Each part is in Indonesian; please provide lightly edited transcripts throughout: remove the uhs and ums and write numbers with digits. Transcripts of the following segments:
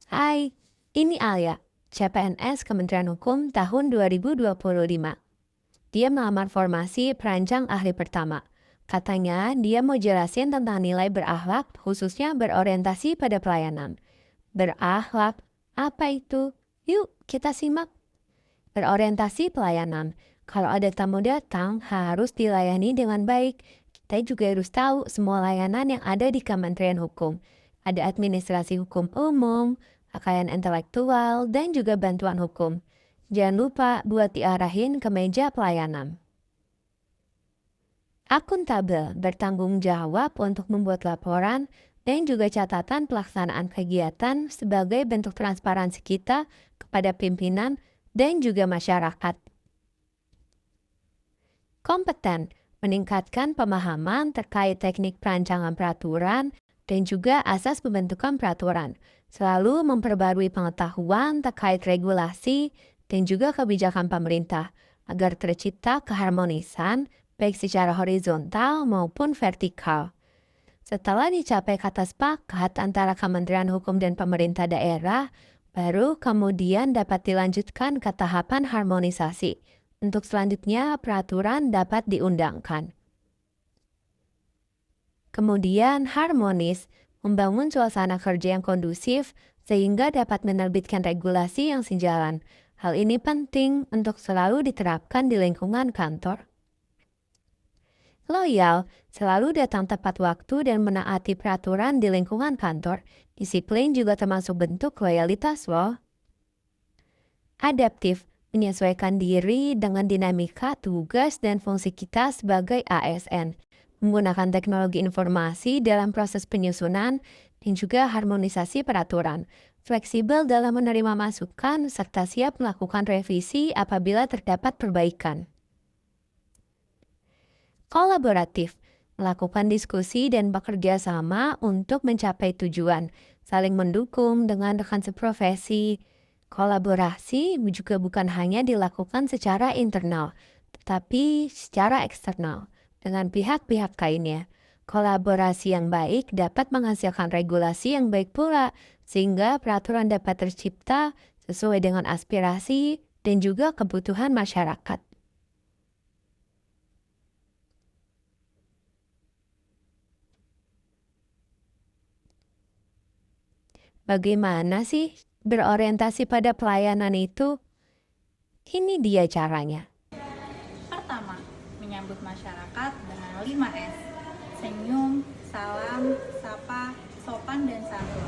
Hai, ini Alia, CPNS Kementerian Hukum tahun 2025. Dia melamar formasi perancang ahli pertama. Katanya dia mau jelasin tentang nilai berakhlak khususnya berorientasi pada pelayanan. Berakhlak, apa itu? Yuk kita simak. Berorientasi pelayanan. Kalau ada tamu datang harus dilayani dengan baik. Kita juga harus tahu semua layanan yang ada di Kementerian Hukum. Ada administrasi hukum umum, kekayaan intelektual, dan juga bantuan hukum. Jangan lupa buat diarahin ke meja pelayanan. Akuntabel bertanggung jawab untuk membuat laporan dan juga catatan pelaksanaan kegiatan sebagai bentuk transparansi kita kepada pimpinan dan juga masyarakat. Kompeten meningkatkan pemahaman terkait teknik perancangan peraturan dan juga asas pembentukan peraturan, selalu memperbarui pengetahuan terkait regulasi dan juga kebijakan pemerintah agar tercipta keharmonisan baik secara horizontal maupun vertikal. Setelah dicapai kata sepakat antara Kementerian Hukum dan pemerintah daerah, baru kemudian dapat dilanjutkan ke tahapan harmonisasi. Untuk selanjutnya, peraturan dapat diundangkan. Kemudian harmonis, membangun suasana kerja yang kondusif sehingga dapat menerbitkan regulasi yang sejalan. Hal ini penting untuk selalu diterapkan di lingkungan kantor. Loyal, selalu datang tepat waktu dan menaati peraturan di lingkungan kantor. Disiplin juga termasuk bentuk loyalitas loh. Adaptif, menyesuaikan diri dengan dinamika tugas dan fungsi kita sebagai ASN. Menggunakan teknologi informasi dalam proses penyusunan dan juga harmonisasi peraturan. Fleksibel dalam menerima masukan serta siap melakukan revisi apabila terdapat perbaikan. Kolaboratif, melakukan diskusi dan bekerja sama untuk mencapai tujuan, saling mendukung dengan rekan seprofesi. Kolaborasi juga bukan hanya dilakukan secara internal, tetapi secara eksternal dengan pihak-pihak lainnya. Kolaborasi yang baik dapat menghasilkan regulasi yang baik pula, sehingga peraturan dapat tercipta sesuai dengan aspirasi dan juga kebutuhan masyarakat. Bagaimana sih berorientasi pada pelayanan itu? Ini dia caranya. Pertama, menyambut masyarakat dengan 5S. Senyum, salam, sapa, sopan, dan santun.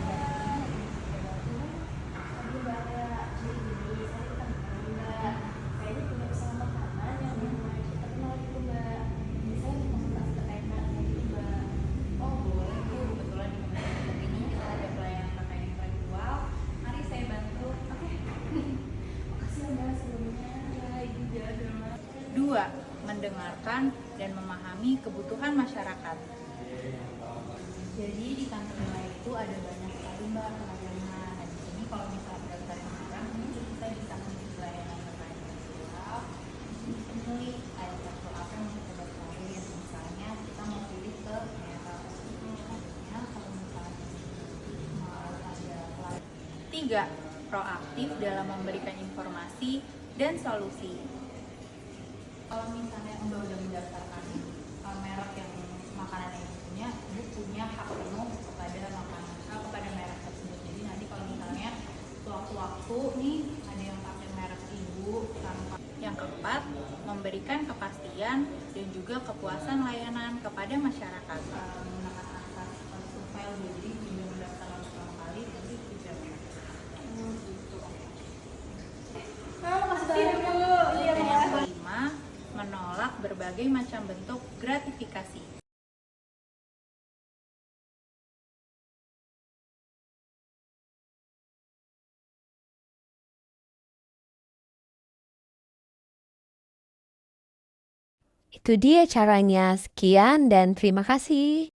2. Mendengarkan dan memahami kebutuhan masyarakat. Jadi di kantor nilai itu ada banyak sekali mbak pelayanan. Dan di sini kalau misalnya berdasarkan orang, ini kita bisa memilih pelayanan terkait seksual. Pilih ada sektor apa yang kita cari. Misalnya kita mau pilih ke merah. Selanjutnya kalau misalnya mau ada pelayanan. 3. Proaktif dalam memberikan informasi dan solusi. Kalau misalnya Mbak udah mendaftarkan merek yang makanan yang punya, Ibu punya hak penuh kepada makanan kepada merek tersebut. Jadi nanti kalau misalnya waktu-waktu nih ada yang pakai merek Ibu tanpa. Yang keempat, memberikan kepastian dan juga kepuasan layanan kepada masyarakat. Menggunakan asas survei jadi sudah mendaftar pertama kali jadi tidak. Dan yang kelima, menolak berbagai macam bentuk gratifikasi. Itu dia caranya. Sekian dan terima kasih.